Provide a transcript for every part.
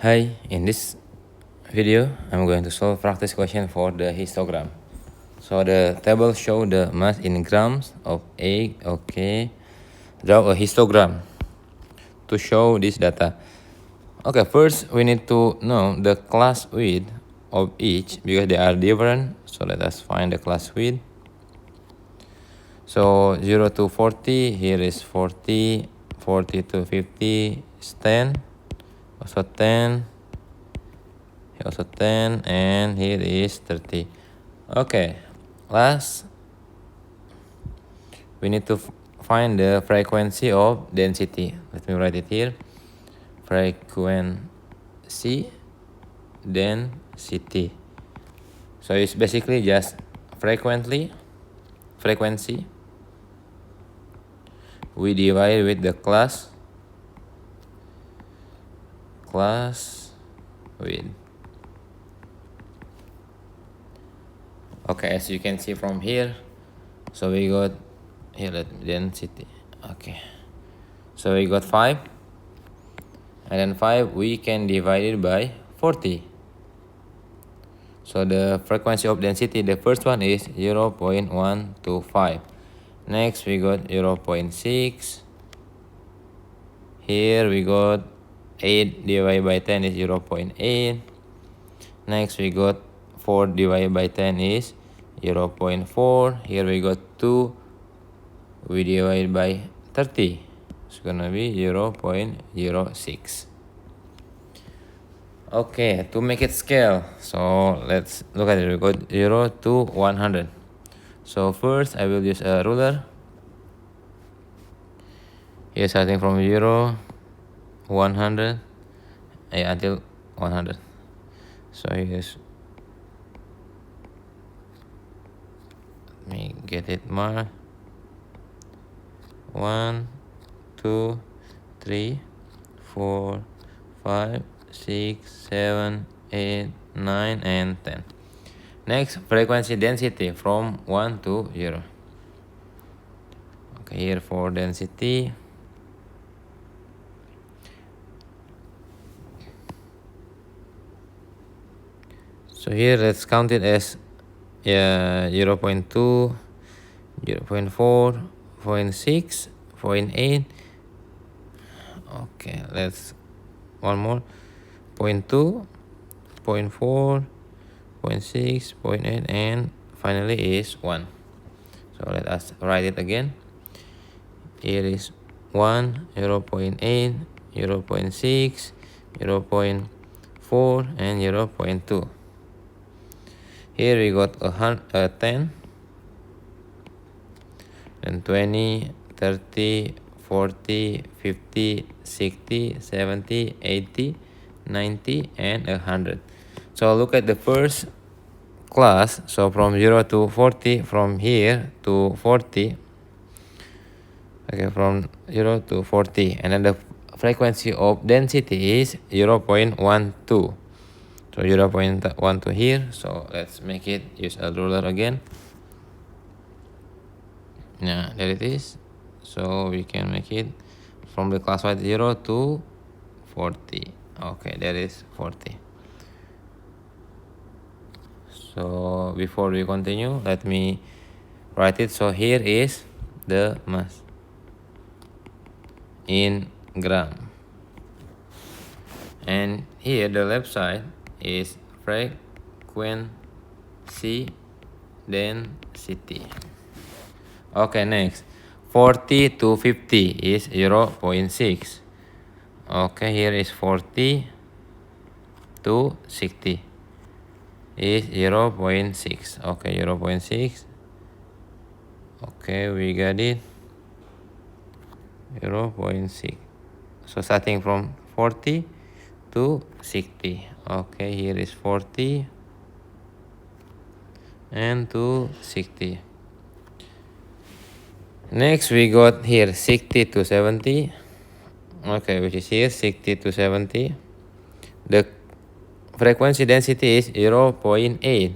Hi, in this video, I'm going to solve practice question for the histogram. So the table show the mass in grams of egg. Okay, draw a histogram to show this data. Okay, first we need to know the class width of each because they are different. So let us find the class width. So 0 to 40, here is 40, 40 to 50 is 10, also 10, here also 10, and here is 30. Okay, last we need to find the frequency of density. Let me write it here. Frequency density. So it's basically just frequency we divide with the class width. Okay, as you can see from here, so we got here density. Okay, so we got 5, and then 5 we can divide it by 40. So the frequency of density, the first one is 0.125. Next we got 0.6. Here we got 8 divided by 10 is 0.8. Next we got 4 divided by 10 is 0.4. Here we got 2, we divide by 30. It's gonna be 0.06. Okay, to make it scale, so let's look at it. We got 0 to 100. So first I will use a ruler. Here starting from 0, 100, until 100. So here's, let me get it marked. 1, 2, 3, 4, 5, 6, 7, 8, 9, and 10. Next, frequency density from 1 to 0. Okay, here for density. So here let's count it as 0.2, 0.4, 0.6, 0.8. Okay, let's one more. 0.2, 0.4, 0.6, 0.8, and finally is 1. So let us write it again. Here is 1, 0.8, 0.6, 0.4, and 0.2. Here we got a 10, then 20, 30, 40, 50, 60, 70, 80, 90, and 100. So look at the first class. So from 0 to 40, from here to 40. Okay, from 0 to 40, and then the frequency of density is 0.12. So 0.12 here. So let's make it use a ruler again. Yeah, there it is. So we can make it from the class width 0 to 40. Okay, there is 40. So before we continue, let me write it. So here is the mass in gram, and here the left side is frequency density. Okay, next 40 to 50 is 0.6. Okay, here is 40 to 60 is 0.6. Okay, 0.6. Okay, we got it. 0.6. So starting from 40 to 60. Okay, here is 40 and to 60. Next we got here 60 to 70. Okay, which is here 60 to 70. The frequency density is 0.8.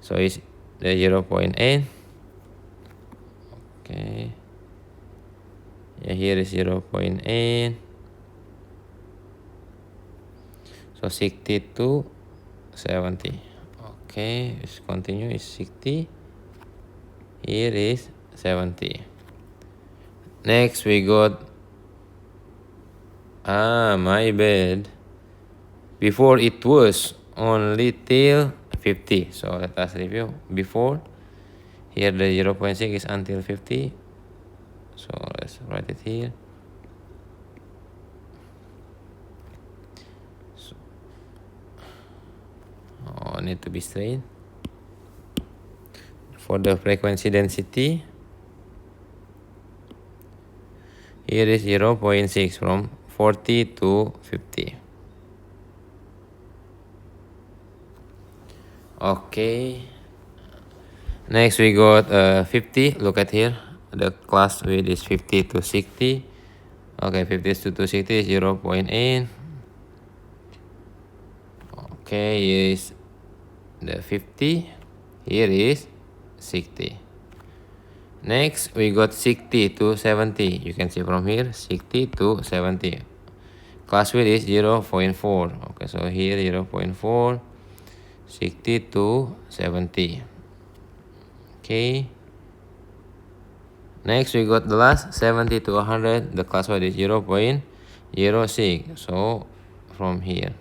So it's the 0.8. Okay. Yeah, here is 0.8. So 60 to 70. Okay, let's continue. Is 60. Here is 70. Next we got, my bad. Before it was only till 50. So let us review. Before, here the 0.6 is until 50. So let's write it here. So, need to be straight. For the frequency density, here is 0.6 from 40 to 50. Okay. Next we got 50. Look at here. The class width is 50 to 60. Okay, 50 to 60 is 0.8. Okay, here is the 50. Here is 60. Next we got 60 to 70. You can see from here 60 to 70. Class width is 0.4. Okay, so here 0.4. 60 to 70. Okay. Next we got the last 70 to 100. The class width is 0.06. So from here.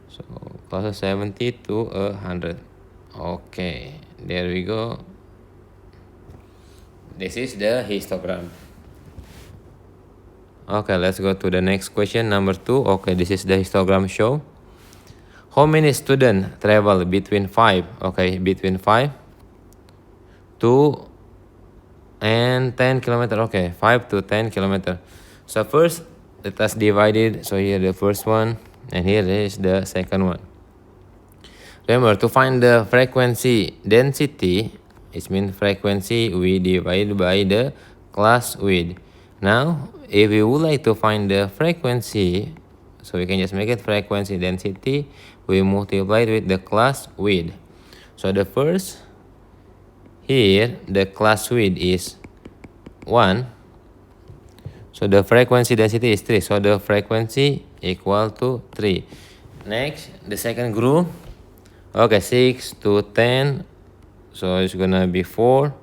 So class 70 to 100. Okay, there we go. This is the histogram. Okay, let's go to the next question, number 2. Okay, this is the histogram show. How many students travel between 5? Okay, between 5 to and 10 kilometer. Okay, 5 to 10 kilometer. So first, let us divide it. So here the first one, and here is the second one. Remember, to find the frequency density, it means frequency we divide by the class width. Now, if we would like to find the frequency, so we can just make it frequency density, we multiply it with the class width. So the first, here, the class width is 1. So the frequency density is 3. So the frequency equal to 3. Next, the second group. Okay, 6 to 10. So it's gonna be 4.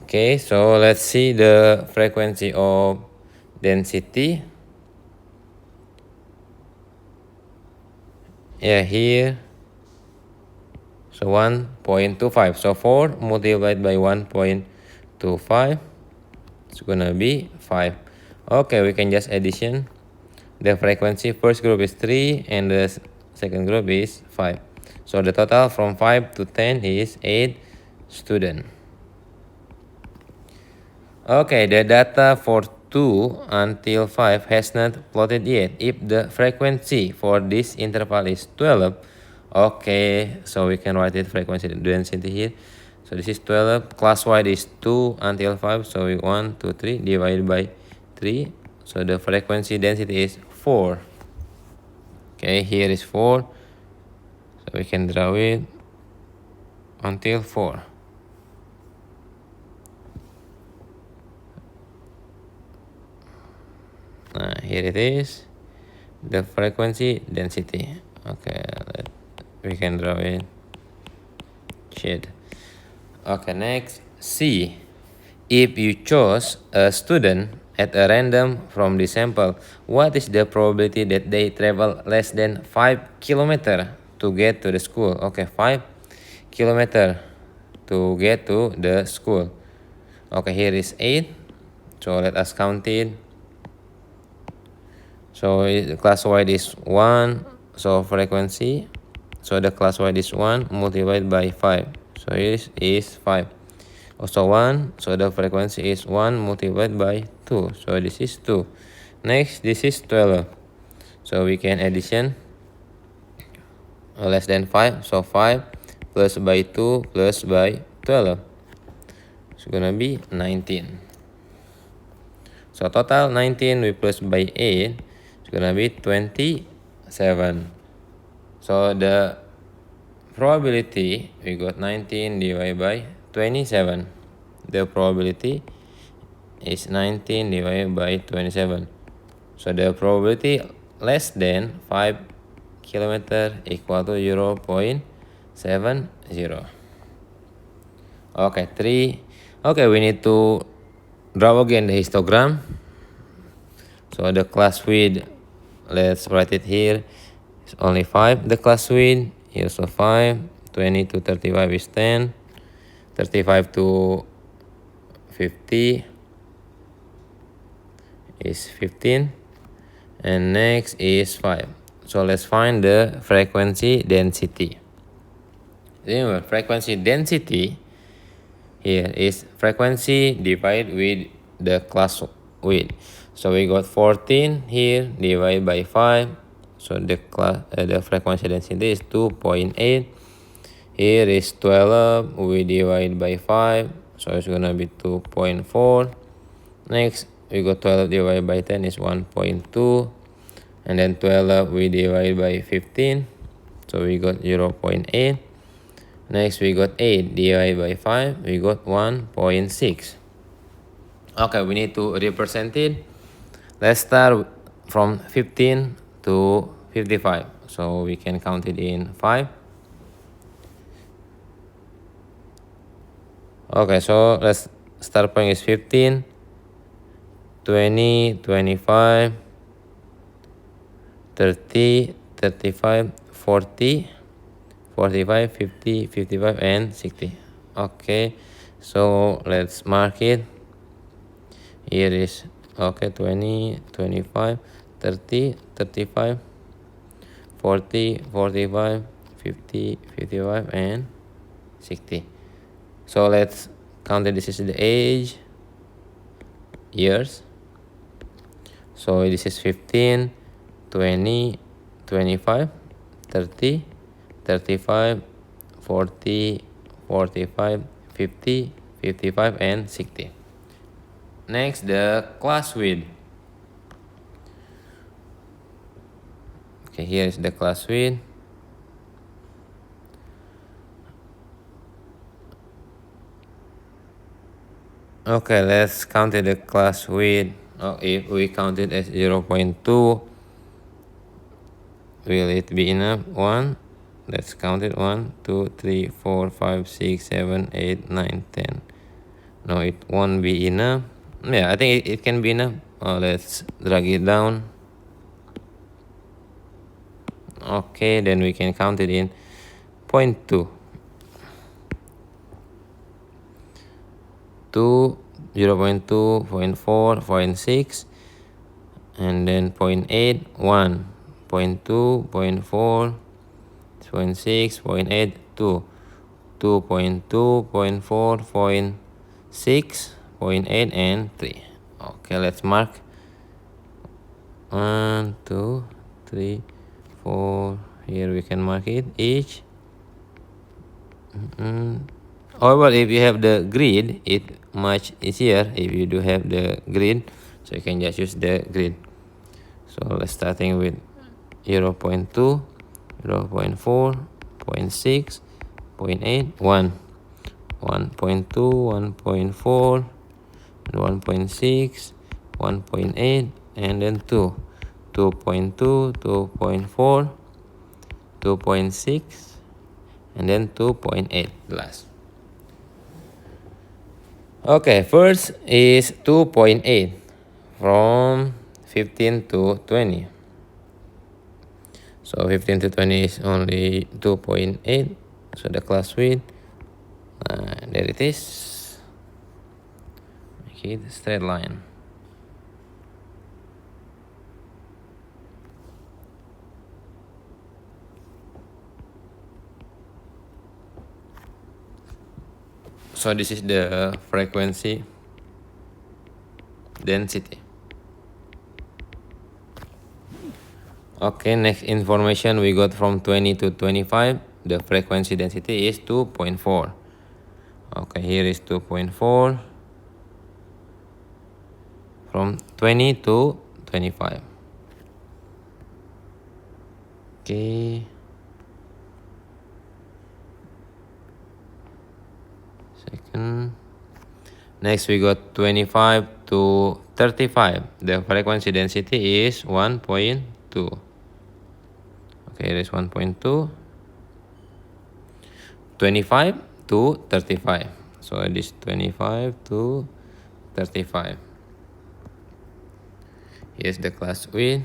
Okay, so let's see the frequency of density. Yeah, here. So 1.25. So 4 multiplied by 1.25. It's gonna be 5. Okay, we can just addition. The frequency first group is 3 and the second group is 5. So the total from 5 to 10 is 8 students. Okay, the data for 2 until 5 has not plotted yet. If the frequency for this interval is 12, okay, so we can write it frequency density here. So this is 12, class wide is 2 until 5, so we 1, 2, 3 divided by 3. So the frequency density is 4. Okay, here is 4. So we can draw it until 4. Here it is, the frequency density. Okay, we can draw it. Shade. Okay, next, C. If you chose a student at a random from the sample, what is the probability that they travel less than 5 kilometers to get to the school? Okay, 5 kilometers to get to the school. Okay, here is 8. So let us count it. So class wide is 1. So frequency. So the class wide is 1 multiplied by 5. So it is 5. Also 1. So the frequency is 1 multiplied by 2. So this is 2. Next, this is 12. So we can addition less than 5. So 5 plus by 2 plus by 12. It's gonna be 19. So total 19 we plus by 8. It's gonna be 27. So the probability we got 19 divided by 27. the probability is 19 divided by 27. So the probability less than 5 kilometer equal to 0.70. Okay, 3. Okay, we need to draw again the histogram. So the class width, let's write it here, it's only 5. The class width, here's a 5. 20 to 35 is 10. 35 to 50 is 15. And next is 5. So let's find the frequency density. Remember, frequency density here is frequency divided with the class width. So we got 14 here divided by 5. So the frequency density is 2.8. Here is 12. We divide by 5. So it's gonna be 2.4. Next, we got 12 divided by 10 is 1.2. And then 12 we divide by 15. So we got 0.8. Next, we got 8 divided by 5. We got 1.6. Okay, we need to represent it. Let's start from 15 to 55. So we can count it in 5. Okay, so let's start point is 15, 20, 25, 30, 35, 40, 45, 50, 55, and 60. Okay, so let's mark it. Here is okay, 20, 25, 30, 35, 40, 45, 50, 55, and 60. So let's count it. This is the age, years. So this is 15, 20, 25, 30, 35, 40, 45, 50, 55, and 60. Next, the class width. Okay, here is the class width. Okay, let's count it, the class width. Oh, if we count it as 0.2, will it be enough? 1. Let's count it. 1, 2, 3, 4, 5, 6, 7, 8, 9, 10. No, it won't be enough. Yeah, I think it can be enough. Let's drag it down. Okay, then we can count it in 0.2. 2, 0.2, 0.4, 0.6, and then 0.8, 1, 0.2, 0.4, 0.6, 0.8, 2, 2.2, 0.4, 0.6, 0.8, and 3. Okay, let's mark 1, 2, 3, 4. Here we can mark it each. However, if you have the grid, it's much easier if you do have the grid. So you can just use the grid. So let's starting with 0.2, 0.4, 0.6, 0.8, 1, 1.2, 1.4, 1.6, 1.8, and then 2, 2.2, 2.4, 2.6, and then 2.8 last. Okay, first is 2.8 from 15 to 20. So 15 to 20 is only 2.8. So the class width, there it is. Okay, the straight line. So this is the frequency density. Okay, next information we got from 20 to 25. The frequency density is 2.4. Okay, here is 2.4 from 20 to 25. Okay. Second. Next we got 25 to 35. The frequency density is 1.2. Okay, it is 1.2. 25 to 35. So it is 25 to 35. Here's the class width.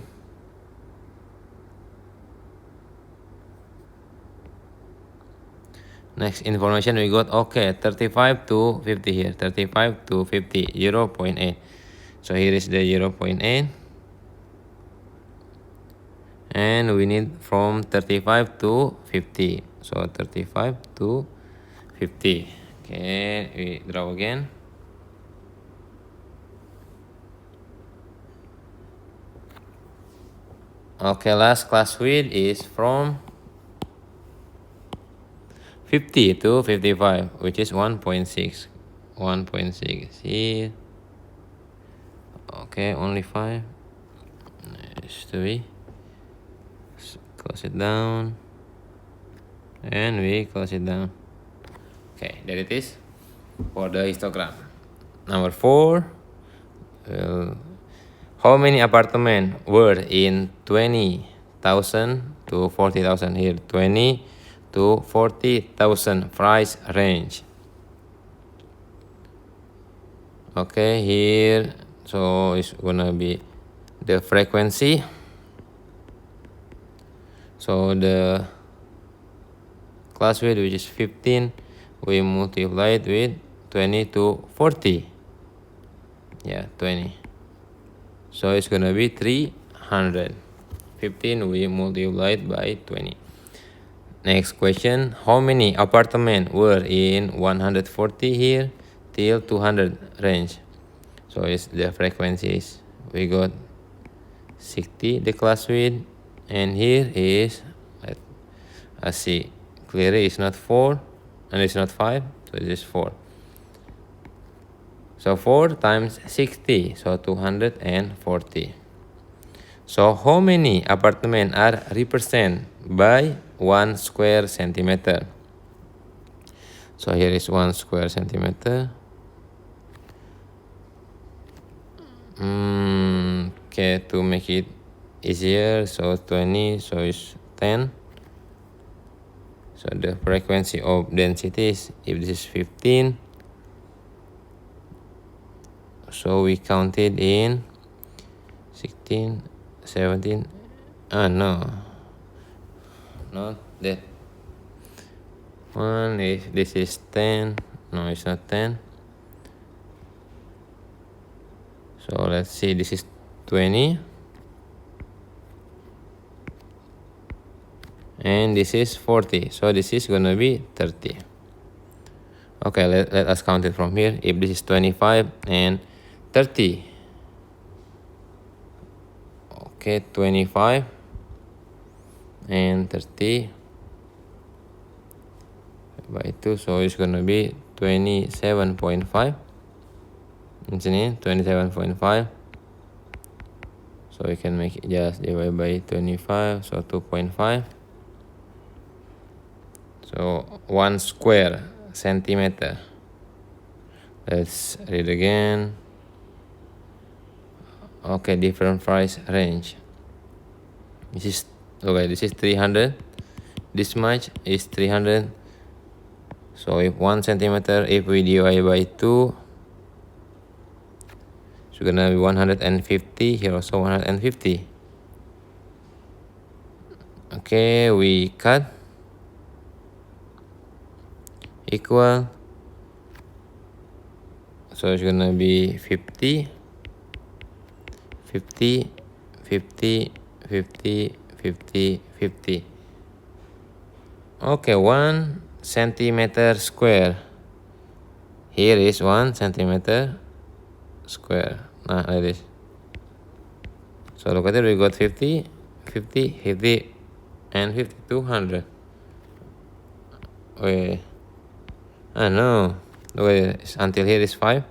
Next information we got, okay, 35 to 50 here. 35 to 50, 0.8. So here is the 0.8. And we need from 35 to 50. So 35 to 50. Okay, we draw again. Okay, last class width is from 50 to 55, which is 1.6. 1.6 here. Okay, only 5. Nice, 3. Close it down. And we close it down. Okay, there it is for the histogram. Number 4. How many apartments were in 20,000 to 40,000 here? 20 to 40,000 price range. Okay, here, so it's gonna be the frequency. So the class width, which is 15, we multiply it with 20 to 40. Yeah, 20. So it's gonna be 300. 15 we multiply it by 20. Next question, how many apartments were in 140 here till 200 range? So it's the frequencies. We got 60 the class width, and here is, let's see clearly, it's not 4 and it's not 5, so it is 4. So 4 times 60, so 240. So how many apartments are represented by 1 square centimeter? So here is 1 square centimeter. Okay, to make it easier, so 20, so it's 10. So the frequency of density is, if this is 15, so we counted in 16, 17, no, not that one. If this is 10, no, it's not 10. So let's see, this is 20, and this is 40, so this is gonna be 30. Okay, let us count it from here. If this is 25 and 30, okay, 25 and 30 by 2, so it's gonna be 27.5. In sini 27.5, so we can make it just divide by 25, so 2.5. So 1 square centimeter. Let's read again. Okay, different price range. This is, okay, this is 300. This much is 300. So if 1 centimeter, if we divide by 2, it's gonna be 150. Here also 150. Okay, we cut. Equal. So it's gonna be 50, 50, 50, 50, 50, 50. Okay, 1 centimeter square. Here is 1 centimeter square. Nah, like this. So look at it, we got 50, 50, 50, and 50, 200. Wait. No. Look at it, until here is 5.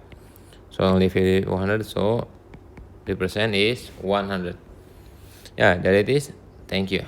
So only 50, 100, so the percent is 100. Yeah, there it is. Thank you.